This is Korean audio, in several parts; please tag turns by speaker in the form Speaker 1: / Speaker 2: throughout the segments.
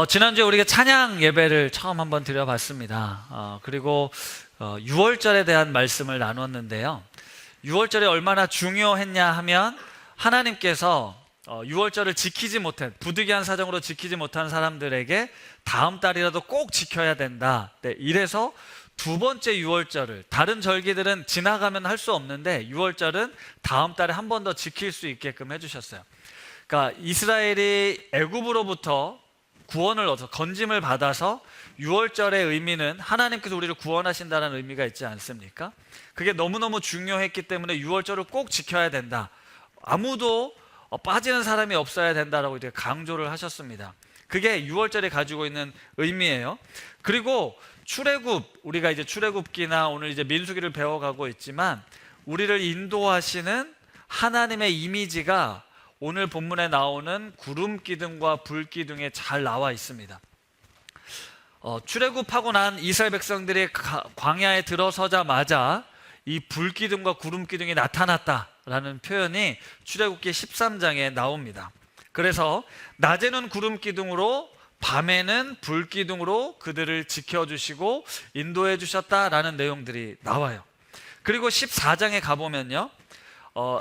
Speaker 1: 지난주에 우리가 찬양 예배를 처음 한번 드려봤습니다. 그리고 6월절에 대한 말씀을 나눴는데요. 6월절이 얼마나 중요했냐 하면 하나님께서 6월절을 지키지 못한, 부득이한 사정으로 지키지 못한 사람들에게 다음 달이라도 꼭 지켜야 된다. 네, 이래서 두 번째 6월절을, 다른 절기들은 지나가면 할 수 없는데 6월절은 다음 달에 한 번 더 지킬 수 있게끔 해주셨어요. 그러니까 이스라엘이 애굽으로부터 구원을 얻어서 건짐을 받아서 6월절의 의미는 하나님께서 우리를 구원하신다는 의미가 있지 않습니까? 그게 너무너무 중요했기 때문에 6월절을 꼭 지켜야 된다. 아무도 빠지는 사람이 없어야 된다라고 이렇게 강조를 하셨습니다. 그게 6월절이 가지고 있는 의미예요. 그리고 출애굽, 우리가 이제 출애굽기나 오늘 이제 민수기를 배워가고 있지만 우리를 인도하시는 하나님의 이미지가 오늘 본문에 나오는 구름 기둥과 불 기둥에 잘 나와 있습니다. 출애굽하고 난 이스라엘 백성들이 광야에 들어서자마자 이 불 기둥과 구름 기둥이 나타났다라는 표현이 출애굽기 13장에 나옵니다. 그래서 낮에는 구름 기둥으로 밤에는 불 기둥으로 그들을 지켜주시고 인도해 주셨다라는 내용들이 나와요. 그리고 14장에 가보면요,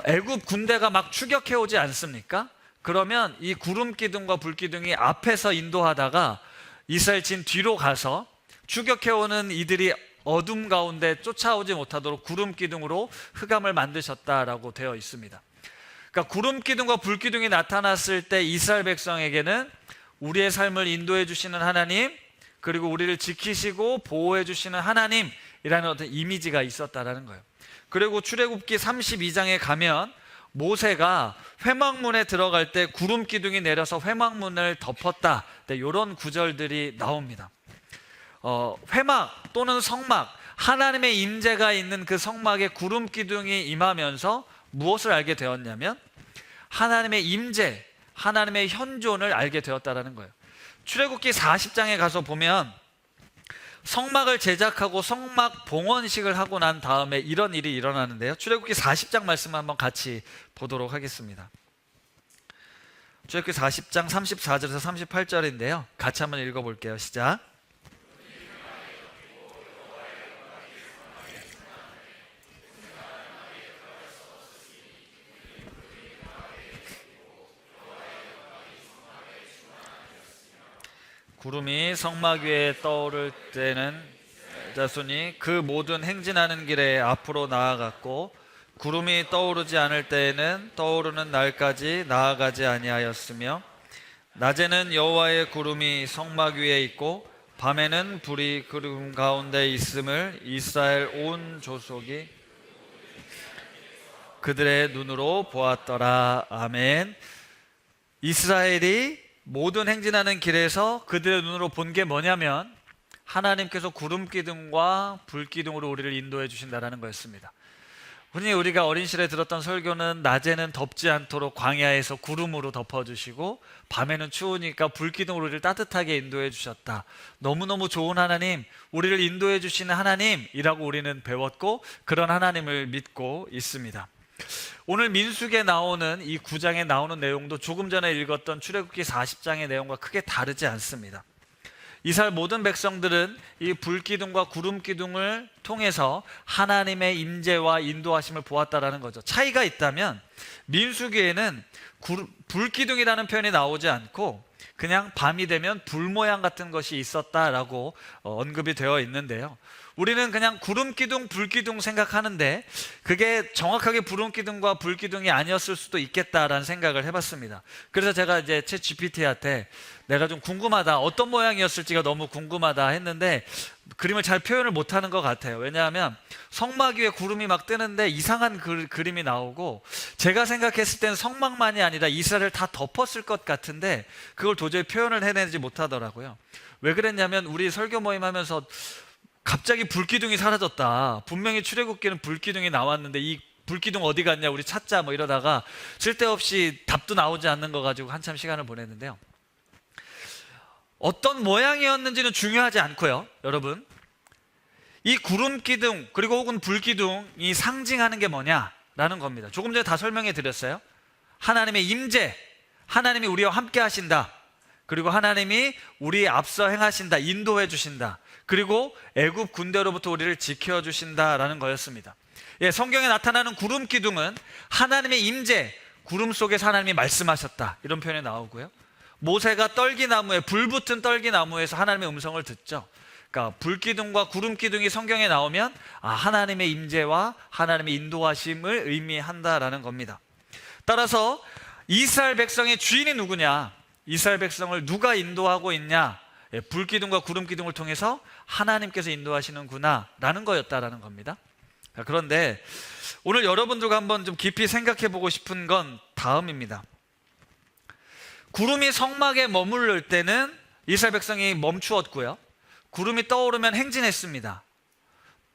Speaker 1: 애굽 군대가 막 추격해 오지 않습니까? 그러면 이 구름 기둥과 불 기둥이 앞에서 인도하다가 이스라엘 진 뒤로 가서 추격해 오는 이들이 어둠 가운데 쫓아오지 못하도록 구름 기둥으로 흑암을 만드셨다라고 되어 있습니다. 그러니까 구름 기둥과 불 기둥이 나타났을 때 이스라엘 백성에게는 우리의 삶을 인도해 주시는 하나님, 그리고 우리를 지키시고 보호해 주시는 하나님이라는 어떤 이미지가 있었다라는 거예요. 그리고 출애굽기 32장에 가면 모세가 회막문에 들어갈 때 구름 기둥이 내려서 회막문을 덮었다, 네, 이런 구절들이 나옵니다. 회막 또는 성막, 하나님의 임재가 있는 그 성막에 구름 기둥이 임하면서 무엇을 알게 되었냐면 하나님의 임재, 하나님의 현존을 알게 되었다라는 거예요. 출애굽기 40장에 가서 보면 성막을 제작하고 성막 봉헌식을 하고 난 다음에 이런 일이 일어나는데요. 출애굽기 40장 말씀 한번 같이 보도록 하겠습니다. 출애굽기 40장 34절에서 38절인데요. 같이 한번 읽어볼게요. 시작. 구름이 성막 위에 떠오를 때는 자손이 그 모든 행진하는 길에 앞으로 나아갔고 구름이 떠오르지 않을 때에는 떠오르는 날까지 나아가지 아니하였으며 낮에는 여호와의 구름이 성막 위에 있고 밤에는 불이 구름 가운데 있음을 이스라엘 온 족속이 그들의 눈으로 보았더라. 아멘. 이스라엘이 모든 행진하는 길에서 그들의 눈으로 본 게 뭐냐면 하나님께서 구름 기둥과 불 기둥으로 우리를 인도해 주신다는 거였습니다. 흔히 우리가 어린 시절에 들었던 설교는 낮에는 덥지 않도록 광야에서 구름으로 덮어주시고 밤에는 추우니까 불 기둥으로 우리를 따뜻하게 인도해 주셨다. 너무너무 좋은 하나님, 우리를 인도해 주시는 하나님이라고 우리는 배웠고 그런 하나님을 믿고 있습니다. 오늘 민수기에 나오는 이 9장에 나오는 내용도 조금 전에 읽었던 출애굽기 40장의 내용과 크게 다르지 않습니다. 이스라엘 모든 백성들은 이 불기둥과 구름기둥을 통해서 하나님의 임재와 인도하심을 보았다라는 거죠. 차이가 있다면 민수기에는 불기둥이라는 표현이 나오지 않고 그냥 밤이 되면 불 모양 같은 것이 있었다라고 언급이 되어 있는데요. 우리는 그냥 구름기둥, 불기둥 생각하는데 그게 정확하게 구름기둥과 불기둥이 아니었을 수도 있겠다라는 생각을 해봤습니다. 그래서 제가 이제 챗 GPT한테 내가 좀 궁금하다, 어떤 모양이었을지가 너무 궁금하다 했는데 그림을 잘 표현을 못하는 것 같아요. 왜냐하면 성막 위에 구름이 막 뜨는데 이상한 그림이 나오고 제가 생각했을 때는 성막만이 아니라 이스라엘을 다 덮었을 것 같은데 그걸 도저히 표현을 해내지 못하더라고요. 왜 그랬냐면 우리 설교 모임 하면서 갑자기 불기둥이 사라졌다, 분명히 출애굽기는 불기둥이 나왔는데 이 불기둥 어디 갔냐 우리 찾자 뭐 이러다가 쓸데없이 답도 나오지 않는 거 가지고 한참 시간을 보냈는데요. 어떤 모양이었는지는 중요하지 않고요, 여러분, 이 구름기둥 그리고 혹은 불기둥이 상징하는 게 뭐냐라는 겁니다. 조금 전에 다 설명해 드렸어요. 하나님의 임재, 하나님이 우리와 함께 하신다. 그리고 하나님이 우리 앞서 행하신다, 인도해 주신다. 그리고 애굽 군대로부터 우리를 지켜주신다라는 거였습니다. 예, 성경에 나타나는 구름 기둥은 하나님의 임재, 구름 속에서 하나님이 말씀하셨다, 이런 표현이 나오고요. 모세가 떨기나무에, 불붙은 떨기나무에서 하나님의 음성을 듣죠. 그러니까 불기둥과 구름 기둥이 성경에 나오면 하나님의 임재와 하나님의 인도하심을 의미한다라는 겁니다. 따라서 이스라엘 백성의 주인이 누구냐, 이스라엘 백성을 누가 인도하고 있냐, 불기둥과 구름 기둥을 통해서 하나님께서 인도하시는구나 라는 거였다라는 겁니다. 그런데 오늘 여러분들과 한번 좀 깊이 생각해 보고 싶은 건 다음입니다. 구름이 성막에 머무를 때는 이스라엘 백성이 멈추었고요, 구름이 떠오르면 행진했습니다.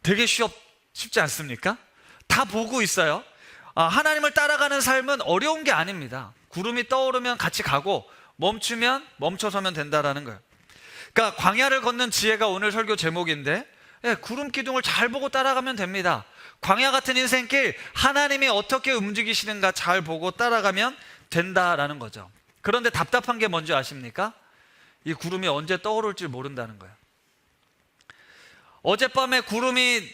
Speaker 1: 되게 쉽지 않습니까? 다 보고 있어요. 하나님을 따라가는 삶은 어려운 게 아닙니다. 구름이 떠오르면 같이 가고 멈추면 멈춰서면 된다라는 거예요. 그러니까 광야를 걷는 지혜가 오늘 설교 제목인데, 구름 기둥을 잘 보고 따라가면 됩니다. 광야 같은 인생길, 하나님이 어떻게 움직이시는가 잘 보고 따라가면 된다라는 거죠. 그런데 답답한 게 뭔지 아십니까? 이 구름이 언제 떠오를지 모른다는 거예요. 어젯밤에 구름이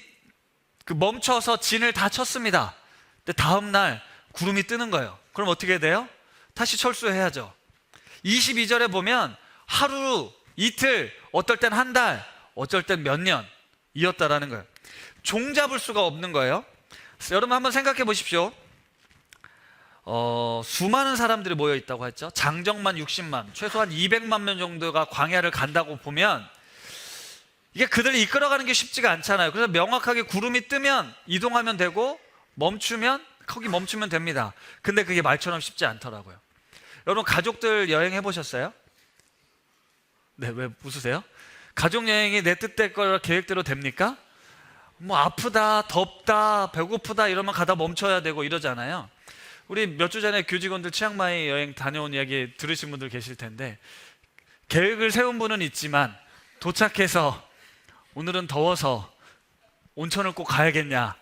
Speaker 1: 멈춰서 진을 다 쳤습니다. 근데 다음날 구름이 뜨는 거예요. 그럼 어떻게 돼요? 다시 철수해야죠. 22절에 보면 하루, 이틀, 어떨 땐 한 달, 어쩔 땐 몇 년이었다라는 거예요. 종잡을 수가 없는 거예요. 여러분 한번 생각해 보십시오. 수많은 사람들이 모여 있다고 했죠. 장정만 60만, 최소한 200만 명 정도가 광야를 간다고 보면 이게 그들을 이끌어가는 게 쉽지가 않잖아요. 그래서 명확하게 구름이 뜨면 이동하면 되고, 멈추면 거기 멈추면 됩니다. 근데 그게 말처럼 쉽지 않더라고요. 여러분 가족들 여행해 보셨어요? 네, 왜 웃으세요? 가족 여행이 내 뜻대로 계획대로 됩니까? 뭐 아프다, 덥다, 배고프다 이러면 가다 멈춰야 되고 이러잖아요. 우리 몇 주 전에 교직원들 치앙마이 여행 다녀온 이야기 들으신 분들 계실 텐데, 계획을 세운 분은 있지만 도착해서 오늘은 더워서 온천을 꼭 가야겠냐,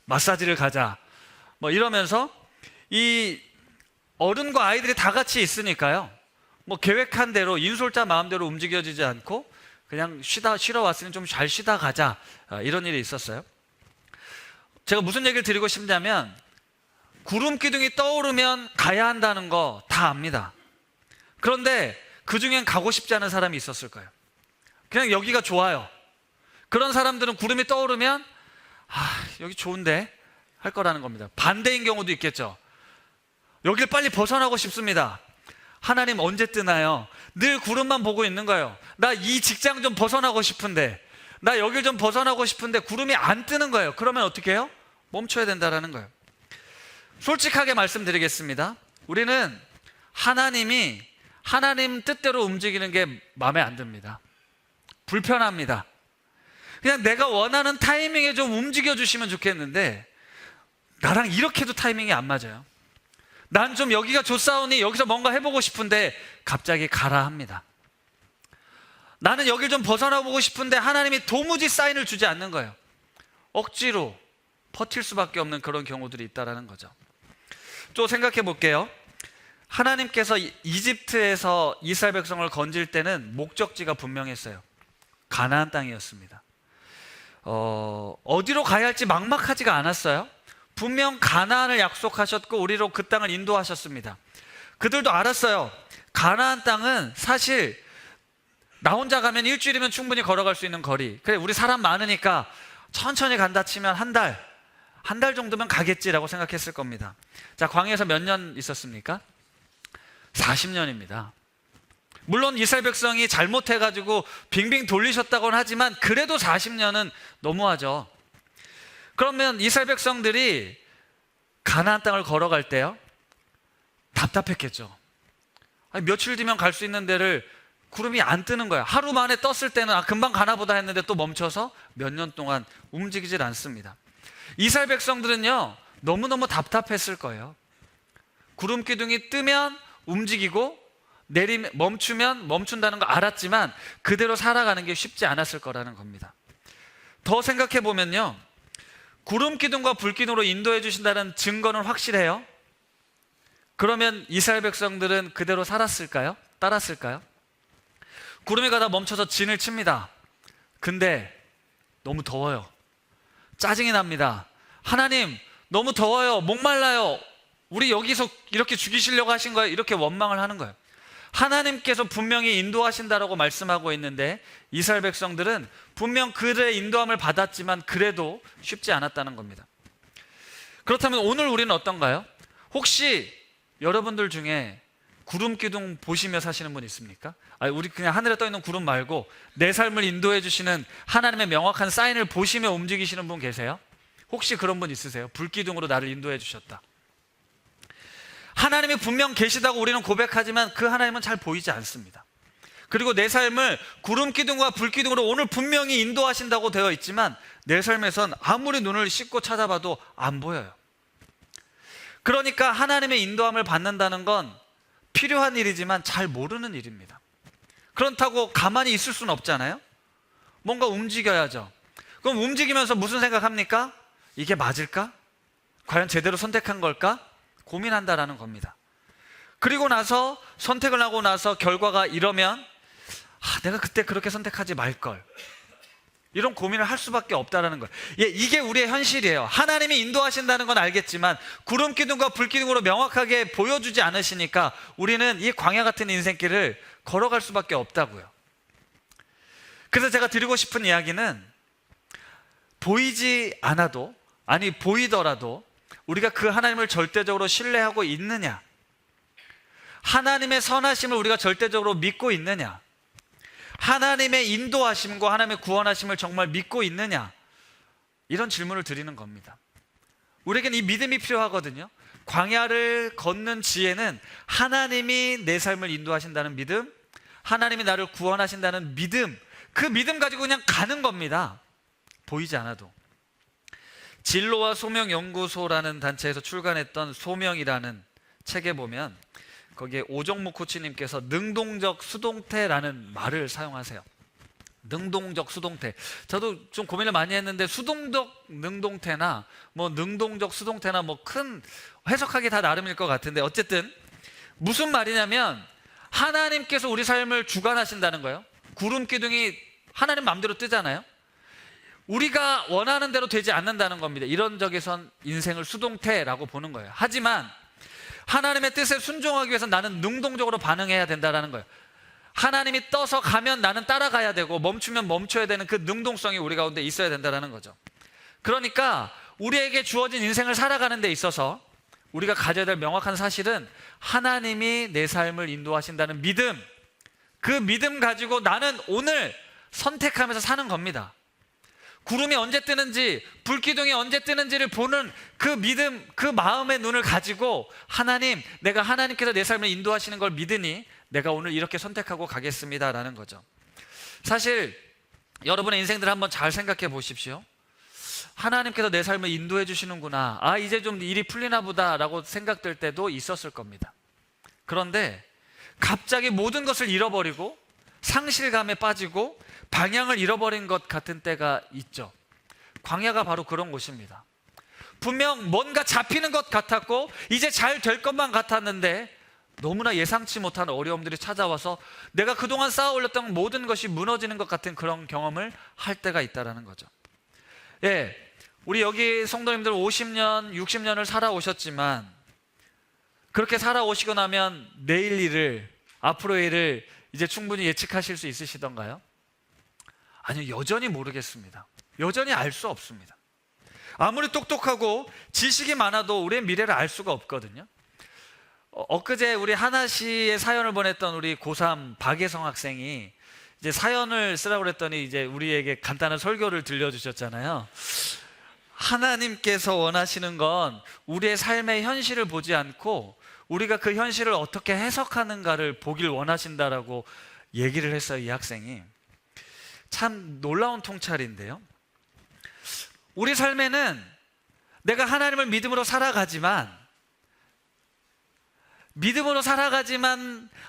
Speaker 1: 마사지를 가자, 뭐 이러면서 이 어른과 아이들이 다 같이 있으니까요, 뭐 계획한 대로 인솔자 마음대로 움직여지지 않고 그냥 쉬러 왔으니 좀 잘 쉬다 가자, 이런 일이 있었어요. 제가 무슨 얘기를 드리고 싶냐면, 구름 기둥이 떠오르면 가야 한다는 거 다 압니다. 그런데 그중엔 가고 싶지 않은 사람이 있었을 거예요. 그냥 여기가 좋아요. 그런 사람들은 구름이 떠오르면 여기 좋은데 할 거라는 겁니다. 반대인 경우도 있겠죠. 여길 빨리 벗어나고 싶습니다. 하나님 언제 뜨나요? 늘 구름만 보고 있는 거예요. 나 이 직장 좀 벗어나고 싶은데, 나 여길 좀 벗어나고 싶은데 구름이 안 뜨는 거예요. 그러면 어떻게 해요? 멈춰야 된다라는 거예요. 솔직하게 말씀드리겠습니다. 우리는 하나님이 하나님 뜻대로 움직이는 게 마음에 안 듭니다. 불편합니다. 그냥 내가 원하는 타이밍에 좀 움직여 주시면 좋겠는데, 나랑 이렇게도 타이밍이 안 맞아요. 난 좀 여기가 좋사오니 여기서 뭔가 해보고 싶은데 갑자기 가라 합니다. 나는 여길 좀 벗어나 보고 싶은데 하나님이 도무지 사인을 주지 않는 거예요. 억지로 버틸 수밖에 없는 그런 경우들이 있다는 거죠. 또 생각해 볼게요. 하나님께서 이집트에서 이스라엘 백성을 건질 때는 목적지가 분명했어요. 가나안 땅이었습니다. 어디로 가야 할지 막막하지가 않았어요. 분명 가나안을 약속하셨고 우리로 그 땅을 인도하셨습니다. 그들도 알았어요. 가나안 땅은 사실 나 혼자 가면 일주일이면 충분히 걸어갈 수 있는 거리. 그래, 우리 사람 많으니까 천천히 간다 치면 한 달 정도면 가겠지라고 생각했을 겁니다. 자, 광야에서 몇 년 있었습니까? 40년입니다. 물론 이스라엘 백성이 잘못해가지고 빙빙 돌리셨다고는 하지만 그래도 40년은 너무하죠. 그러면 이스라엘 백성들이 가나안 땅을 걸어갈 때요, 답답했겠죠. 아니, 며칠 뒤면 갈 수 있는 데를 구름이 안 뜨는 거야. 하루 만에 떴을 때는 금방 가나 보다 했는데 또 멈춰서 몇 년 동안 움직이질 않습니다. 이스라엘 백성들은요, 너무너무 답답했을 거예요. 구름 기둥이 뜨면 움직이고 멈추면 멈춘다는 거 알았지만 그대로 살아가는 게 쉽지 않았을 거라는 겁니다. 더 생각해 보면요, 구름 기둥과 불 기둥으로 인도해 주신다는 증거는 확실해요. 그러면 이스라엘 백성들은 그대로 살았을까요? 따랐을까요? 구름이 가다 멈춰서 진을 칩니다. 근데 너무 더워요. 짜증이 납니다. 하나님, 너무 더워요. 목말라요. 우리 여기서 이렇게 죽이시려고 하신 거예요? 이렇게 원망을 하는 거예요. 하나님께서 분명히 인도하신다라고 말씀하고 있는데 이스라엘 백성들은 분명 그들의 인도함을 받았지만 그래도 쉽지 않았다는 겁니다. 그렇다면 오늘 우리는 어떤가요? 혹시 여러분들 중에 구름 기둥 보시며 사시는 분 있습니까? 우리 그냥 하늘에 떠 있는 구름 말고 내 삶을 인도해 주시는 하나님의 명확한 사인을 보시며 움직이시는 분 계세요? 혹시 그런 분 있으세요? 불기둥으로 나를 인도해 주셨다. 하나님이 분명 계시다고 우리는 고백하지만 그 하나님은 잘 보이지 않습니다. 그리고 내 삶을 구름 기둥과 불 기둥으로 오늘 분명히 인도하신다고 되어 있지만 내 삶에선 아무리 눈을 씻고 찾아봐도 안 보여요. 그러니까 하나님의 인도함을 받는다는 건 필요한 일이지만 잘 모르는 일입니다. 그렇다고 가만히 있을 수는 없잖아요. 뭔가 움직여야죠. 그럼 움직이면서 무슨 생각합니까? 이게 맞을까? 과연 제대로 선택한 걸까? 고민한다라는 겁니다. 그리고 나서 선택을 하고 나서 결과가 이러면 내가 그때 그렇게 선택하지 말걸, 이런 고민을 할 수밖에 없다라는 거예요. 이게 우리의 현실이에요. 하나님이 인도하신다는 건 알겠지만 구름 기둥과 불 기둥으로 명확하게 보여주지 않으시니까 우리는 이 광야 같은 인생길을 걸어갈 수밖에 없다고요. 그래서 제가 드리고 싶은 이야기는 보이지 않아도, 아니 보이더라도 우리가 그 하나님을 절대적으로 신뢰하고 있느냐, 하나님의 선하심을 우리가 절대적으로 믿고 있느냐, 하나님의 인도하심과 하나님의 구원하심을 정말 믿고 있느냐, 이런 질문을 드리는 겁니다. 우리에겐 이 믿음이 필요하거든요. 광야를 걷는 지혜는 하나님이 내 삶을 인도하신다는 믿음, 하나님이 나를 구원하신다는 믿음, 그 믿음 가지고 그냥 가는 겁니다. 보이지 않아도. 진로와 소명연구소라는 단체에서 출간했던 소명이라는 책에 보면 거기에 오정묵 코치님께서 능동적 수동태라는 말을 사용하세요. 능동적 수동태. 저도 좀 고민을 많이 했는데 수동적 능동태나 능동적 수동태나 큰 해석하기 다 나름일 것 같은데, 어쨌든 무슨 말이냐면 하나님께서 우리 삶을 주관하신다는 거예요. 구름 기둥이 하나님 마음대로 뜨잖아요. 우리가 원하는 대로 되지 않는다는 겁니다. 이런 적에선 인생을 수동태라고 보는 거예요. 하지만 하나님의 뜻에 순종하기 위해서 나는 능동적으로 반응해야 된다는 거예요. 하나님이 떠서 가면 나는 따라가야 되고 멈추면 멈춰야 되는 그 능동성이 우리 가운데 있어야 된다는 거죠. 그러니까 우리에게 주어진 인생을 살아가는 데 있어서 우리가 가져야 될 명확한 사실은 하나님이 내 삶을 인도하신다는 믿음, 그 믿음 가지고 나는 오늘 선택하면서 사는 겁니다. 구름이 언제 뜨는지, 불기둥이 언제 뜨는지를 보는 그 믿음, 그 마음의 눈을 가지고 하나님, 내가 하나님께서 내 삶을 인도하시는 걸 믿으니 내가 오늘 이렇게 선택하고 가겠습니다라는 거죠. 사실 여러분의 인생들 한번 잘 생각해 보십시오. 하나님께서 내 삶을 인도해 주시는구나, 이제 좀 일이 풀리나 보다라고 생각될 때도 있었을 겁니다. 그런데 갑자기 모든 것을 잃어버리고 상실감에 빠지고 방향을 잃어버린 것 같은 때가 있죠. 광야가 바로 그런 곳입니다. 분명 뭔가 잡히는 것 같았고 이제 잘 될 것만 같았는데 너무나 예상치 못한 어려움들이 찾아와서 내가 그동안 쌓아 올렸던 모든 것이 무너지는 것 같은 그런 경험을 할 때가 있다는 거죠. 우리 여기 성도님들 50년, 60년을 살아오셨지만 그렇게 살아오시고 나면 내일 일을, 앞으로의 일을 이제 충분히 예측하실 수 있으시던가요? 아니요, 여전히 모르겠습니다. 여전히 알 수 없습니다. 아무리 똑똑하고 지식이 많아도 우리의 미래를 알 수가 없거든요. 엊그제 우리 하나시에 사연을 보냈던 우리 고3 박예성 학생이 이제 사연을 쓰라고 그랬더니 이제 우리에게 간단한 설교를 들려주셨잖아요. 하나님께서 원하시는 건 우리의 삶의 현실을 보지 않고 우리가 그 현실을 어떻게 해석하는가를 보길 원하신다라고 얘기를 했어요, 이 학생이. 참 놀라운 통찰인데요. 우리 삶에는 내가 하나님을 믿음으로 살아가지만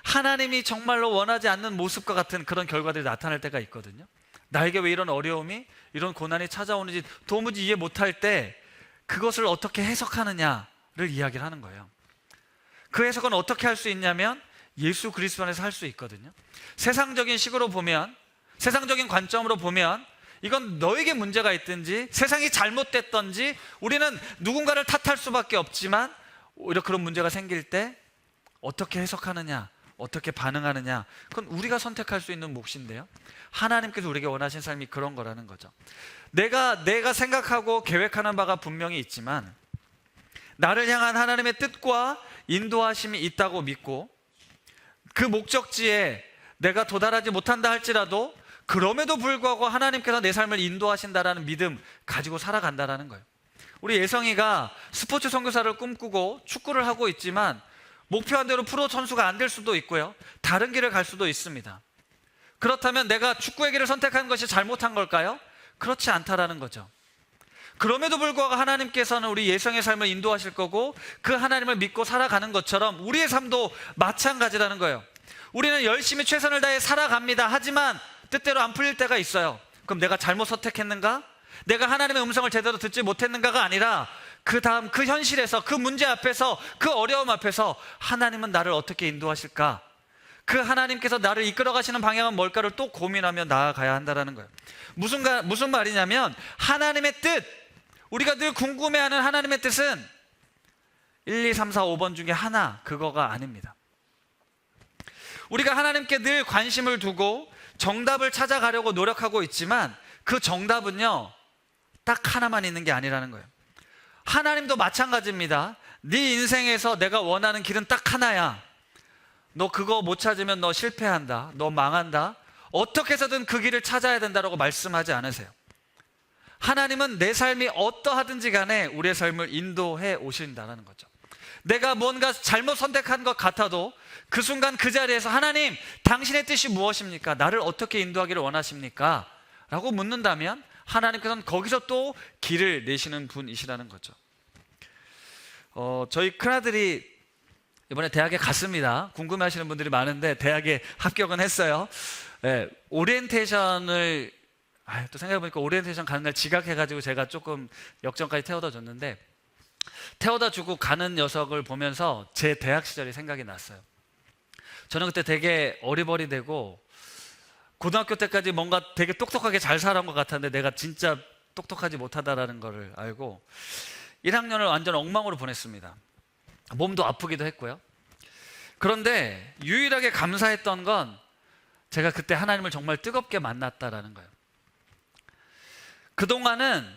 Speaker 1: 하나님이 정말로 원하지 않는 모습과 같은 그런 결과들이 나타날 때가 있거든요. 나에게 왜 이런 어려움이, 이런 고난이 찾아오는지 도무지 이해 못할 때 그것을 어떻게 해석하느냐를 이야기를 하는 거예요. 그 해석은 어떻게 할 수 있냐면 예수 그리스도 안에서 할 수 있거든요. 세상적인 식으로 보면, 세상적인 관점으로 보면 이건 너에게 문제가 있든지 세상이 잘못됐든지 우리는 누군가를 탓할 수밖에 없지만, 오히려 그런 문제가 생길 때 어떻게 해석하느냐, 어떻게 반응하느냐, 그건 우리가 선택할 수 있는 몫인데요, 하나님께서 우리에게 원하신 삶이 그런 거라는 거죠. 내가 생각하고 계획하는 바가 분명히 있지만 나를 향한 하나님의 뜻과 인도하심이 있다고 믿고, 그 목적지에 내가 도달하지 못한다 할지라도 그럼에도 불구하고 하나님께서 내 삶을 인도하신다라는 믿음 가지고 살아간다라는 거예요. 우리 예성이가 스포츠 선교사를 꿈꾸고 축구를 하고 있지만 목표한 대로 프로 선수가 안 될 수도 있고요, 다른 길을 갈 수도 있습니다. 그렇다면 내가 축구의 길을 선택한 것이 잘못한 걸까요? 그렇지 않다라는 거죠. 그럼에도 불구하고 하나님께서는 우리 예성의 삶을 인도하실 거고, 그 하나님을 믿고 살아가는 것처럼 우리의 삶도 마찬가지라는 거예요. 우리는 열심히 최선을 다해 살아갑니다. 하지만 뜻대로 안 풀릴 때가 있어요. 그럼 내가 잘못 선택했는가? 내가 하나님의 음성을 제대로 듣지 못했는가가 아니라 그 다음 그 현실에서, 그 문제 앞에서, 그 어려움 앞에서 하나님은 나를 어떻게 인도하실까? 그 하나님께서 나를 이끌어 가시는 방향은 뭘까를 또 고민하며 나아가야 한다는 거예요. 무슨 말이냐면, 하나님의 뜻, 우리가 늘 궁금해하는 하나님의 뜻은 1, 2, 3, 4, 5번 중에 하나, 그거가 아닙니다. 우리가 하나님께 늘 관심을 두고 정답을 찾아가려고 노력하고 있지만 그 정답은요, 딱 하나만 있는 게 아니라는 거예요. 하나님도 마찬가지입니다. 네 인생에서 내가 원하는 길은 딱 하나야. 너 그거 못 찾으면 너 실패한다, 너 망한다, 어떻게 해서든 그 길을 찾아야 된다라고 말씀하지 않으세요. 하나님은 내 삶이 어떠하든지 간에 우리의 삶을 인도해 오신다는 거죠. 내가 뭔가 잘못 선택한 것 같아도 그 순간 그 자리에서 하나님, 당신의 뜻이 무엇입니까? 나를 어떻게 인도하기를 원하십니까? 라고 묻는다면 하나님께서는 거기서 또 길을 내시는 분이시라는 거죠. 저희 큰아들이 이번에 대학에 갔습니다. 궁금해하시는 분들이 많은데 대학에 합격은 했어요. 네, 오리엔테이션을 또 생각해보니까 오리엔테이션 가는 날 지각해가지고 제가 조금 역전까지 태워다 줬는데, 태워다 주고 가는 녀석을 보면서 제 대학 시절이 생각이 났어요. 저는 그때 되게 어리버리되고 고등학교 때까지 뭔가 되게 똑똑하게 잘 살아온 것 같았는데 내가 진짜 똑똑하지 못하다라는 걸 알고 1학년을 완전 엉망으로 보냈습니다. 몸도 아프기도 했고요. 그런데 유일하게 감사했던 건 제가 그때 하나님을 정말 뜨겁게 만났다라는 거예요. 그동안은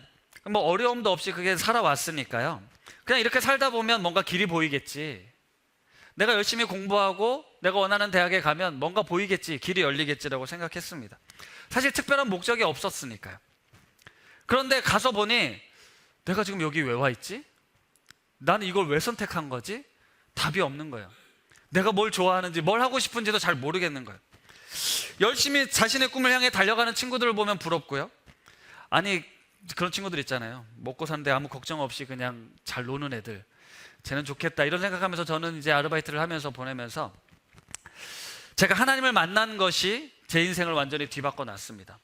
Speaker 1: 뭐 어려움도 없이 그게 살아왔으니까요, 그냥 이렇게 살다 보면 뭔가 길이 보이겠지, 내가 열심히 공부하고 내가 원하는 대학에 가면 뭔가 보이겠지, 길이 열리겠지라고 생각했습니다. 사실 특별한 목적이 없었으니까요. 그런데 가서 보니 내가 지금 여기 왜 와 있지? 나는 이걸 왜 선택한 거지? 답이 없는 거예요. 내가 뭘 좋아하는지, 뭘 하고 싶은지도 잘 모르겠는 거예요. 열심히 자신의 꿈을 향해 달려가는 친구들을 보면 부럽고요. 아니, 그런 친구들 있잖아요. 먹고 사는데 아무 걱정 없이 그냥 잘 노는 애들, 쟤는 좋겠다, 이런 생각하면서 저는 이제 아르바이트를 하면서 보내면서 제가 하나님을 만난 것이 제 인생을 완전히 뒤바꿔 놨습니다.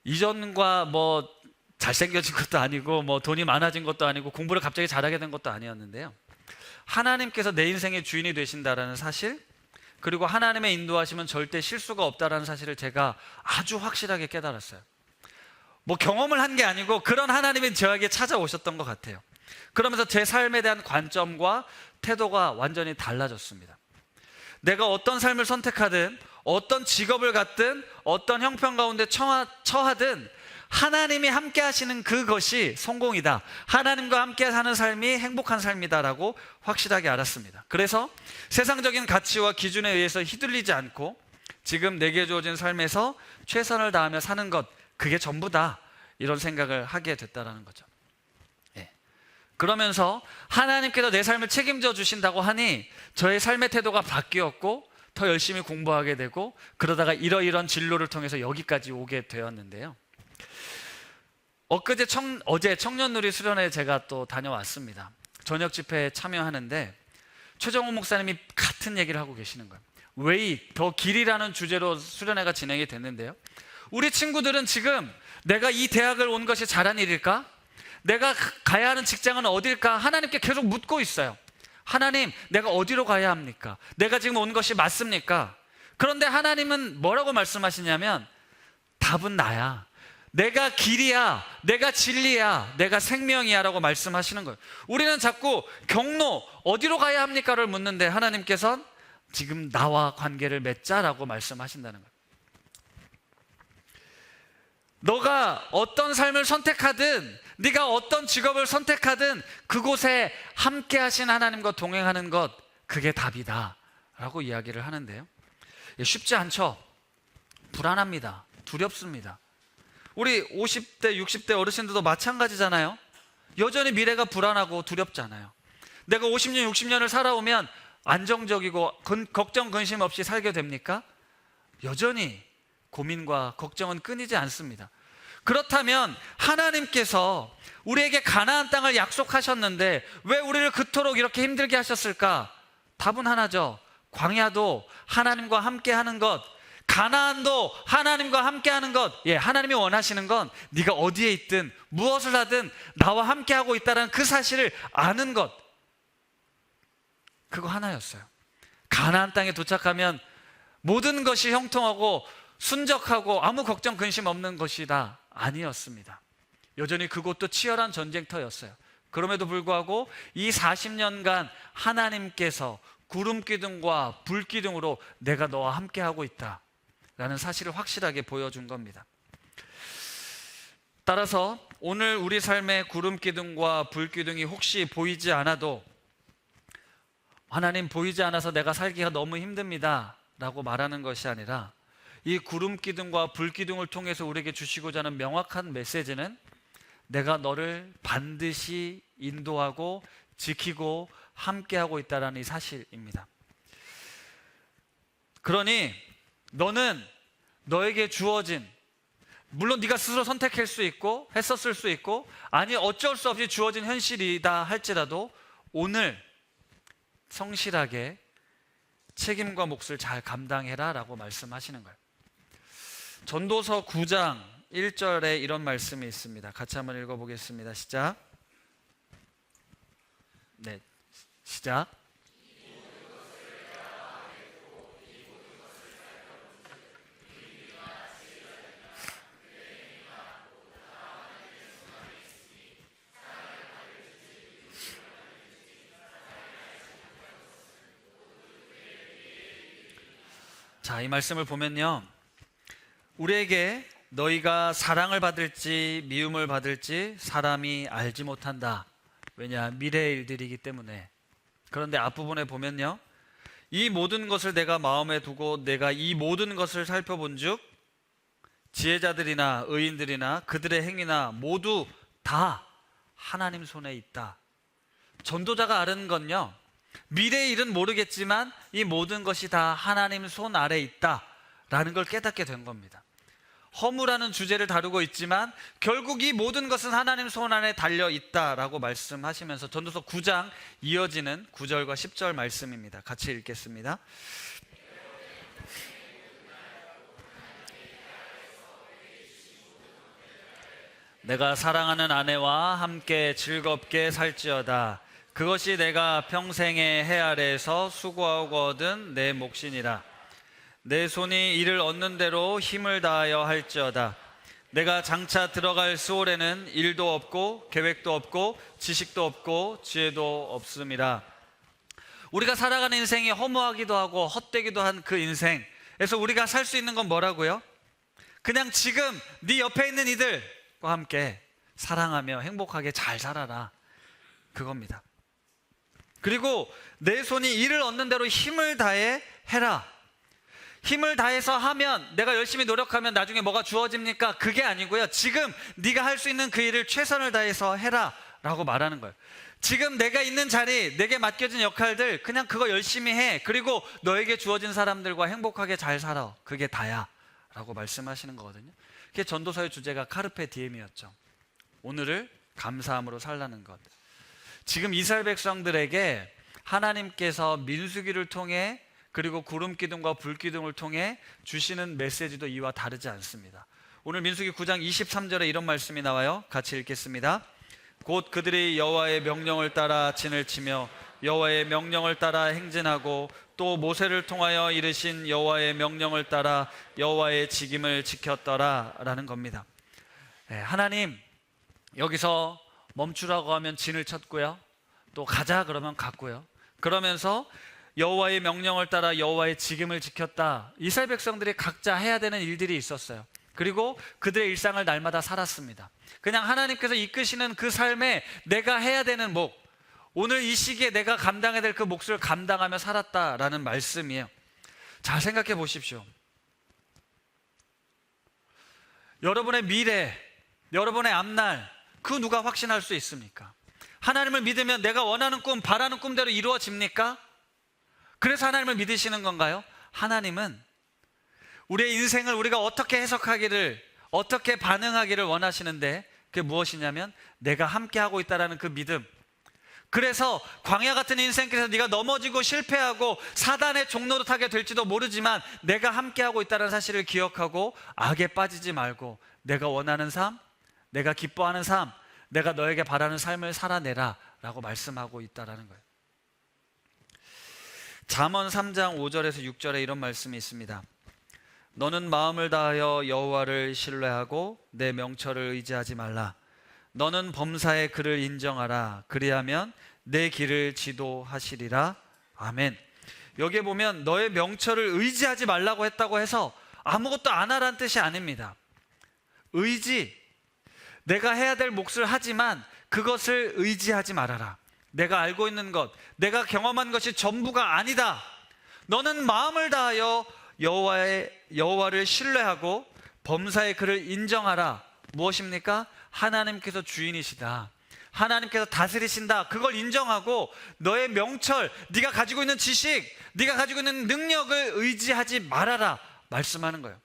Speaker 1: 이전과 뭐 잘생겨진 것도 아니고 뭐 돈이 많아진 것도 아니고 공부를 갑자기 잘하게 된 것도 아니었는데요, 하나님께서 내 인생의 주인이 되신다라는 사실, 그리고 하나님의 인도하시면 절대 실수가 없다라는 사실을 제가 아주 확실하게 깨달았어요. 뭐 경험을 한 게 아니고 그런 하나님이 저에게 찾아오셨던 것 같아요. 그러면서 제 삶에 대한 관점과 태도가 완전히 달라졌습니다. 내가 어떤 삶을 선택하든, 어떤 직업을 갖든, 어떤 형편 가운데 처하든 하나님이 함께 하시는 그것이 성공이다, 하나님과 함께 사는 삶이 행복한 삶이다라고 확실하게 알았습니다. 그래서 세상적인 가치와 기준에 의해서 휘둘리지 않고 지금 내게 주어진 삶에서 최선을 다하며 사는 것, 그게 전부다, 이런 생각을 하게 됐다는 거죠. 그러면서 하나님께서 내 삶을 책임져 주신다고 하니 저의 삶의 태도가 바뀌었고 더 열심히 공부하게 되고, 그러다가 이러이러한 진로를 통해서 여기까지 오게 되었는데요, 어제 청년누리 수련회 제가 또 다녀왔습니다. 저녁 집회에 참여하는데 최정호 목사님이 같은 얘기를 하고 계시는 거예요. 웨이, 더 길이라는 주제로 수련회가 진행이 됐는데요, 우리 친구들은 지금 내가 이 대학을 온 것이 잘한 일일까? 내가 가야 하는 직장은 어딜까? 하나님께 계속 묻고 있어요. 하나님, 내가 어디로 가야 합니까? 내가 지금 온 것이 맞습니까? 그런데 하나님은 뭐라고 말씀하시냐면 답은 나야. 내가 길이야, 내가 진리야, 내가 생명이야 라고 말씀하시는 거예요. 우리는 자꾸 경로, 어디로 가야 합니까를 묻는데 하나님께서는 지금 나와 관계를 맺자라고 말씀하신다는 거예요. 너가 어떤 삶을 선택하든, 네가 어떤 직업을 선택하든 그곳에 함께 하신 하나님과 동행하는 것, 그게 답이다 라고 이야기를 하는데요, 쉽지 않죠. 불안합니다. 두렵습니다. 우리 50대, 60대 어르신들도 마찬가지잖아요. 여전히 미래가 불안하고 두렵잖아요. 내가 50년, 60년을 살아오면 안정적이고 걱정, 근심 없이 살게 됩니까? 여전히 고민과 걱정은 끊이지 않습니다. 그렇다면 하나님께서 우리에게 가나안 땅을 약속하셨는데 왜 우리를 그토록 이렇게 힘들게 하셨을까? 답은 하나죠. 광야도 하나님과 함께 하는 것, 가나안도 하나님과 함께 하는 것. 하나님이 원하시는 건 네가 어디에 있든 무엇을 하든 나와 함께 하고 있다는 그 사실을 아는 것, 그거 하나였어요. 가나안 땅에 도착하면 모든 것이 형통하고 순적하고 아무 걱정 근심 없는 것이다, 아니었습니다. 여전히 그곳도 치열한 전쟁터였어요. 그럼에도 불구하고 이 40년간 하나님께서 구름 기둥과 불 기둥으로 내가 너와 함께 하고 있다 라는 사실을 확실하게 보여준 겁니다. 따라서 오늘 우리 삶의 구름 기둥과 불 기둥이 혹시 보이지 않아도, 하나님 보이지 않아서 내가 살기가 너무 힘듭니다 라고 말하는 것이 아니라, 이 구름 기둥과 불 기둥을 통해서 우리에게 주시고자 하는 명확한 메시지는 내가 너를 반드시 인도하고 지키고 함께하고 있다는 이 사실입니다. 그러니 너는 너에게 주어진, 물론 네가 스스로 선택할 수 있고 했었을 수 있고, 아니 어쩔 수 없이 주어진 현실이다 할지라도 오늘 성실하게 책임과 몫을 잘 감당해라 라고 말씀하시는 거예요. 전도서 9장 1절에 이런 말씀이 있습니다. 같이 한번 읽어보겠습니다. 시작. 네, 시작. 자, 이 말씀을 보면요, 우리에게 너희가 사랑을 받을지 미움을 받을지 사람이 알지 못한다. 왜냐? 미래의 일들이기 때문에. 그런데 앞부분에 보면요, 이 모든 것을 내가 마음에 두고 내가 이 모든 것을 살펴본 즉 지혜자들이나 의인들이나 그들의 행위나 모두 다 하나님 손에 있다. 전도자가 아는 건요, 미래의 일은 모르겠지만 이 모든 것이 다 하나님 손 아래 있다라는 걸 깨닫게 된 겁니다. 허무라는 주제를 다루고 있지만 결국 이 모든 것은 하나님 손 안에 달려 있다라고 말씀하시면서 전도서 9장 이어지는 9절과 10절 말씀입니다. 같이 읽겠습니다. 내가 사랑하는 아내와 함께 즐겁게 살지어다. 그것이 내가 평생의 해 아래에서 수고하고 얻은 내 몫이니라. 내 손이 이를 얻는 대로 힘을 다하여 할지어다. 내가 장차 들어갈 수월에는 일도 없고 계획도 없고 지식도 없고 지혜도 없음이라. 우리가 살아가는 인생이 허무하기도 하고 헛되기도 한 그 인생에서 우리가 살 수 있는 건 뭐라고요? 그냥 지금 네 옆에 있는 이들과 함께 사랑하며 행복하게 잘 살아라, 그겁니다. 그리고 내 손이 이를 얻는 대로 힘을 다해 해라. 힘을 다해서 하면, 내가 열심히 노력하면 나중에 뭐가 주어집니까? 그게 아니고요, 지금 네가 할 수 있는 그 일을 최선을 다해서 해라 라고 말하는 거예요. 지금 내가 있는 자리, 내게 맡겨진 역할들 그냥 그거 열심히 해. 그리고 너에게 주어진 사람들과 행복하게 잘 살아. 그게 다야 라고 말씀하시는 거거든요. 그게 전도서의 주제가 카르페 디엠이었죠. 오늘을 감사함으로 살라는 것. 지금 이스라엘 백성들에게 하나님께서 민수기를 통해 그리고 구름 기둥과 불 기둥을 통해 주시는 메시지도 이와 다르지 않습니다. 오늘 민수기 9장 23절에 이런 말씀이 나와요. 같이 읽겠습니다. 곧 그들이 여호와의 명령을 따라 진을 치며 여호와의 명령을 따라 행진하고 또 모세를 통하여 이르신 여호와의 명령을 따라 여호와의 직임을 지켰더라 라는 겁니다. 하나님, 여기서 멈추라고 하면 진을 쳤고요, 또 가자 그러면 갔고요, 그러면서 여호와의 명령을 따라 여호와의 직임을 지켰다. 이스라엘 백성들이 각자 해야 되는 일들이 있었어요. 그리고 그들의 일상을 날마다 살았습니다. 그냥 하나님께서 이끄시는 그 삶에 내가 해야 되는 목, 오늘 이 시기에 내가 감당해야 될 그 몫을 감당하며 살았다라는 말씀이에요. 잘 생각해 보십시오. 여러분의 미래, 여러분의 앞날, 그 누가 확신할 수 있습니까? 하나님을 믿으면 내가 원하는 꿈, 바라는 꿈대로 이루어집니까? 그래서 하나님을 믿으시는 건가요? 하나님은 우리의 인생을 우리가 어떻게 해석하기를, 어떻게 반응하기를 원하시는데, 그게 무엇이냐면 내가 함께하고 있다는 그 믿음. 그래서 광야 같은 인생길에서 네가 넘어지고 실패하고 사단의 종로로 타게 될지도 모르지만 내가 함께하고 있다는 사실을 기억하고 악에 빠지지 말고 내가 원하는 삶, 내가 기뻐하는 삶, 내가 너에게 바라는 삶을 살아내라 라고 말씀하고 있다는 거예요. 잠언 3장 5절에서 6절에 이런 말씀이 있습니다. 너는 마음을 다하여 여호와를 신뢰하고 내 명철을 의지하지 말라. 너는 범사의 그를 인정하라. 그리하면 내 길을 지도하시리라. 아멘. 여기에 보면 너의 명철을 의지하지 말라고 했다고 해서 아무것도 안 하라는 뜻이 아닙니다. 의지, 내가 해야 될 몫을 하지만 그것을 의지하지 말아라. 내가 알고 있는 것, 내가 경험한 것이 전부가 아니다. 너는 마음을 다하여 여호와를 신뢰하고 범사의 그를 인정하라. 무엇입니까? 하나님께서 주인이시다, 하나님께서 다스리신다, 그걸 인정하고 너의 명철, 네가 가지고 있는 지식, 네가 가지고 있는 능력을 의지하지 말아라 말씀하는 거예요.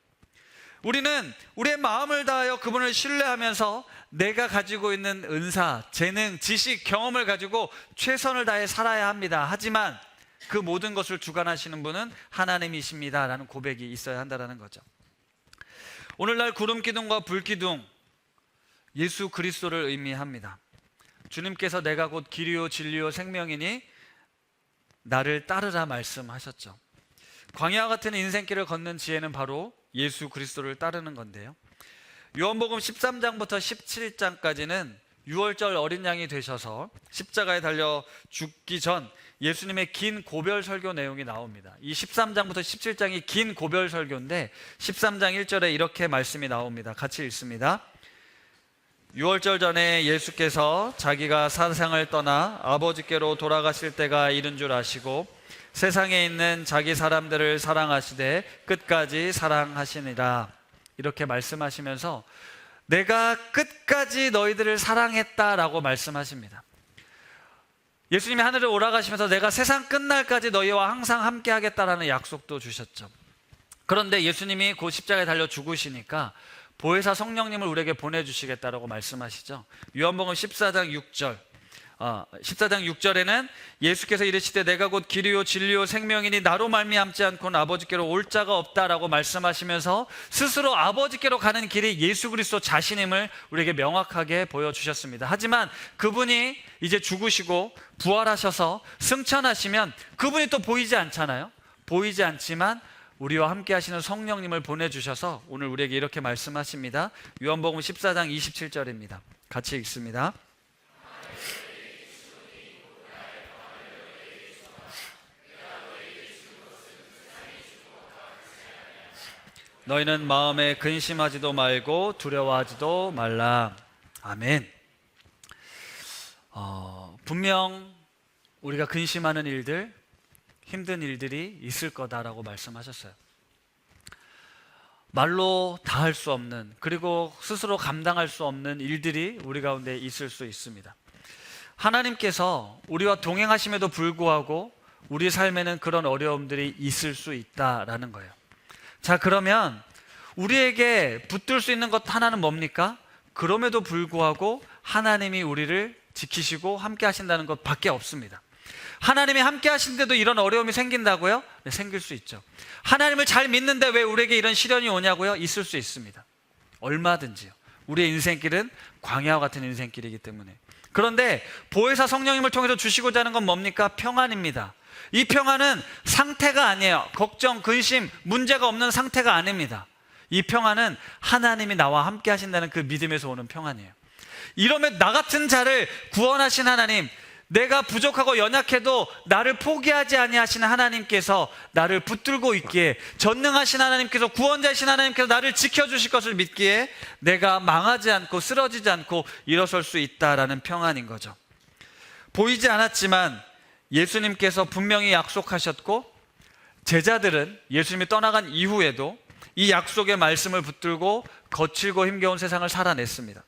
Speaker 1: 우리는 우리의 마음을 다하여 그분을 신뢰하면서 내가 가지고 있는 은사, 재능, 지식, 경험을 가지고 최선을 다해 살아야 합니다. 하지만 그 모든 것을 주관하시는 분은 하나님이십니다 라는 고백이 있어야 한다는 거죠. 오늘날 구름기둥과 불기둥, 예수 그리스도를 의미합니다. 주님께서 내가 곧 길이요 진리요 생명이니 나를 따르라 말씀하셨죠. 광야 같은 인생길을 걷는 지혜는 바로 예수 그리스도를 따르는 건데요, 요한복음 13장부터 17장까지는 유월절 어린 양이 되셔서 십자가에 달려 죽기 전 예수님의 긴 고별 설교 내용이 나옵니다. 이 13장부터 17장이 긴 고별 설교인데 13장 1절에 이렇게 말씀이 나옵니다. 같이 읽습니다. 유월절 전에 예수께서 자기가 세상을 떠나 아버지께로 돌아가실 때가 이른 줄 아시고 세상에 있는 자기 사람들을 사랑하시되 끝까지 사랑하시니라. 이렇게 말씀하시면서 내가 끝까지 너희들을 사랑했다라고 말씀하십니다. 예수님이 하늘에 올라가시면서 내가 세상 끝날까지 너희와 항상 함께 하겠다라는 약속도 주셨죠. 그런데 예수님이 곧 십자가에 달려 죽으시니까 보혜사 성령님을 우리에게 보내주시겠다라고 말씀하시죠. 요한복음 14장 6절에는 예수께서 이르시되 내가 곧 길이요 진리요 생명이니 나로 말미암지 않고는 아버지께로 올 자가 없다라고 말씀하시면서 스스로 아버지께로 가는 길이 예수 그리스도 자신임을 우리에게 명확하게 보여주셨습니다. 하지만 그분이 이제 죽으시고 부활하셔서 승천하시면 그분이 또 보이지 않잖아요. 보이지 않지만 우리와 함께 하시는 성령님을 보내주셔서 오늘 우리에게 이렇게 말씀하십니다. 요한복음 14장 27절입니다. 같이 읽습니다. 너희는 마음에 근심하지도 말고 두려워하지도 말라. 아멘. 분명 우리가 근심하는 일들, 힘든 일들이 있을 거다라고 말씀하셨어요. 말로 다 할 수 없는, 그리고 스스로 감당할 수 없는 일들이 우리 가운데 있을 수 있습니다. 하나님께서 우리와 동행하심에도 불구하고 우리 삶에는 그런 어려움들이 있을 수 있다라는 거예요. 자, 그러면 우리에게 붙들 수 있는 것 하나는 뭡니까? 그럼에도 불구하고 하나님이 우리를 지키시고 함께 하신다는 것 밖에 없습니다. 하나님이 함께 하신데도 이런 어려움이 생긴다고요? 네, 생길 수 있죠. 하나님을 잘 믿는데 왜 우리에게 이런 시련이 오냐고요? 있을 수 있습니다. 얼마든지요. 우리의 인생길은 광야와 같은 인생길이기 때문에. 그런데 보혜사 성령님을 통해서 주시고자 하는 건 뭡니까? 평안입니다. 이 평안은 상태가 아니에요. 걱정, 근심, 문제가 없는 상태가 아닙니다. 이 평안은 하나님이 나와 함께 하신다는 그 믿음에서 오는 평안이에요. 이러면 나 같은 자를 구원하신 하나님, 내가 부족하고 연약해도 나를 포기하지 아니하시는 하나님께서 나를 붙들고 있기에, 전능하신 하나님께서, 구원자이신 하나님께서 나를 지켜주실 것을 믿기에 내가 망하지 않고 쓰러지지 않고 일어설 수 있다라는 평안인 거죠. 보이지 않았지만 예수님께서 분명히 약속하셨고, 제자들은 예수님이 떠나간 이후에도 이 약속의 말씀을 붙들고 거칠고 힘겨운 세상을 살아냈습니다.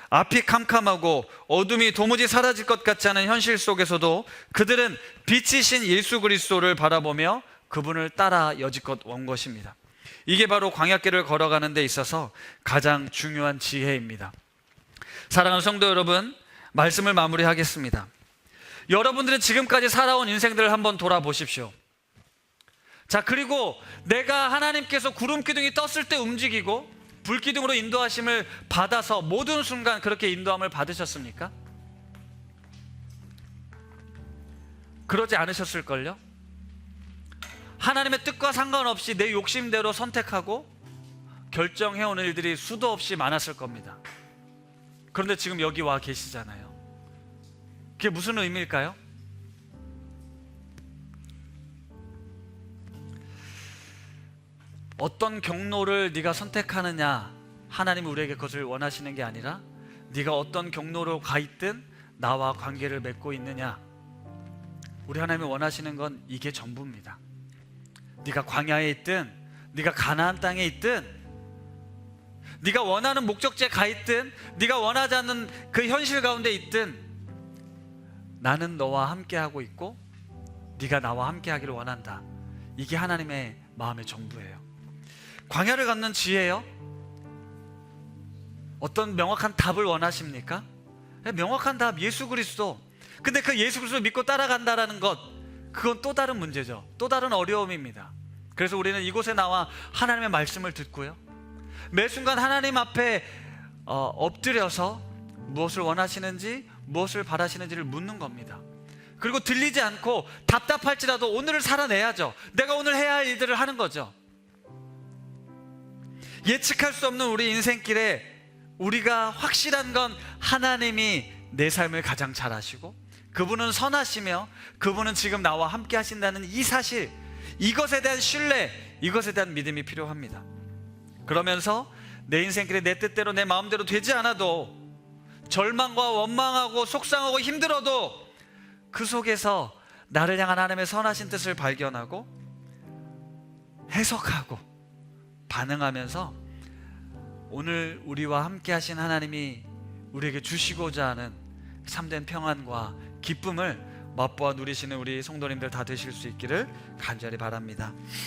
Speaker 1: 앞이 캄캄하고 어둠이 도무지 사라질 것 같지 않은 현실 속에서도 그들은 빛이신 예수 그리스도를 바라보며 그분을 따라 여지껏 온 것입니다. 이게 바로 광야길을 걸어가는 데 있어서 가장 중요한 지혜입니다. 사랑하는 성도 여러분, 말씀을 마무리하겠습니다. 여러분들은 지금까지 살아온 인생들을 한번 돌아보십시오. 자, 그리고 내가 하나님께서 구름 기둥이 떴을 때 움직이고 불기둥으로 인도하심을 받아서 모든 순간 그렇게 인도함을 받으셨습니까? 그러지 않으셨을걸요? 하나님의 뜻과 상관없이 내 욕심대로 선택하고 결정해온 일들이 수도 없이 많았을 겁니다. 그런데 지금 여기 와 계시잖아요. 그게 무슨 의미일까요? 어떤 경로를 네가 선택하느냐, 하나님이 우리에게 그것을 원하시는 게 아니라 네가 어떤 경로로 가 있든 나와 관계를 맺고 있느냐, 우리 하나님이 원하시는 건 이게 전부입니다. 네가 광야에 있든 네가 가나안 땅에 있든 네가 원하는 목적지에 가 있든 네가 원하지 않는 그 현실 가운데 있든 나는 너와 함께하고 있고 네가 나와 함께하기를 원한다. 이게 하나님의 마음의 전부예요. 광야를 걷는 지혜요? 어떤 명확한 답을 원하십니까? 명확한 답, 예수 그리스도. 근데 그 예수 그리스도를 믿고 따라간다라는 것, 그건 또 다른 문제죠. 또 다른 어려움입니다. 그래서 우리는 이곳에 나와 하나님의 말씀을 듣고요, 매 순간 하나님 앞에 엎드려서 무엇을 원하시는지, 무엇을 바라시는지를 묻는 겁니다. 그리고 들리지 않고 답답할지라도 오늘을 살아내야죠. 내가 오늘 해야 할 일들을 하는 거죠. 예측할 수 없는 우리 인생길에 우리가 확실한 건 하나님이 내 삶을 가장 잘 아시고 그분은 선하시며 그분은 지금 나와 함께 하신다는 이 사실, 이것에 대한 신뢰, 이것에 대한 믿음이 필요합니다. 그러면서 내 인생길에 내 뜻대로 내 마음대로 되지 않아도, 절망과 원망하고 속상하고 힘들어도 그 속에서 나를 향한 하나님의 선하신 뜻을 발견하고 해석하고 반응하면서 오늘 우리와 함께 하신 하나님이 우리에게 주시고자 하는 참된 평안과 기쁨을 맛보아 누리시는 우리 성도님들 다 되실 수 있기를 간절히 바랍니다.